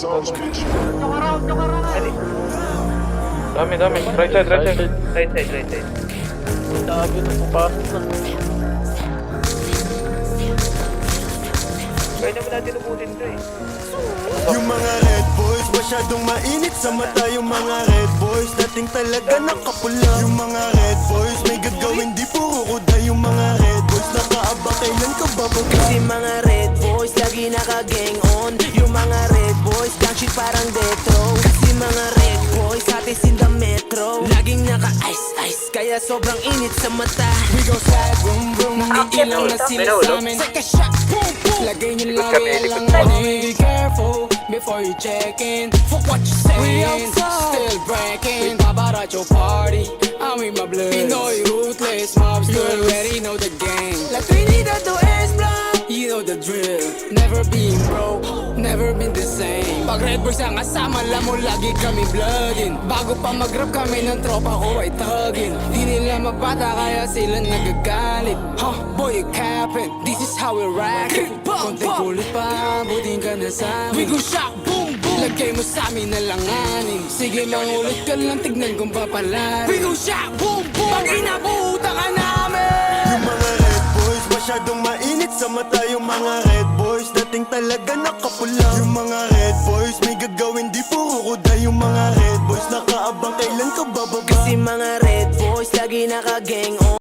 Dami, dami. Right side, right side. Right side, right side. Dami na pupasok na. Kaya naman natin ubutin to eh. Yung mga red boys, masyadong mainit sa mata. Yung mga red boys, dating talaga nakapula. Yung mga red boys, may gagawin di puro kuda. Yung mga red boys, nakaaba kailan ka bababa. Kasi mga red boys, lagi naka-gang on. Yung mga red boys, gang shit parang death row. Kasi mga red boys, atis in the metro. Laging naka-ice-ice, kaya sobrang init sa mata. We go slide, boom boom, nangiilang na sila sa amin. Take a shot, boom boom. Lagay nyo lagi lang be careful before you check in. Fuck what you saying, still breaking. Babarat your party, I'm with my blood. Pinoy ruthless mobs, you already know the game. Like Trinidad to S-Block, you know the drill. Never been broke, never been the same. Pag Red Boys ang kasama, alam mo lagi kami bloodin. Bago pa mag-rap kami ng tropa ko ay tagin. Di nila magbata kaya sila nagagalit. Huh, boy you capping, this is how we rack it. Konting kulit pa, buting ka na sa amin. We go shock, boom boom. Lagay mo sa amin na langanin. Sige mangulit ka lang, tignan kung papalarin. We go shock, boom boom. Pag inabuta ka namin. Yung mga red boys, masyadong mainit sa mata. Yung mga red boys, dating talaga nakapula. Yung mga red boys, may gagawin di puro kuda. Yung mga red boys, nakaabang kailan ka bababa. Kasi mga red boys, lagi naka-gang on.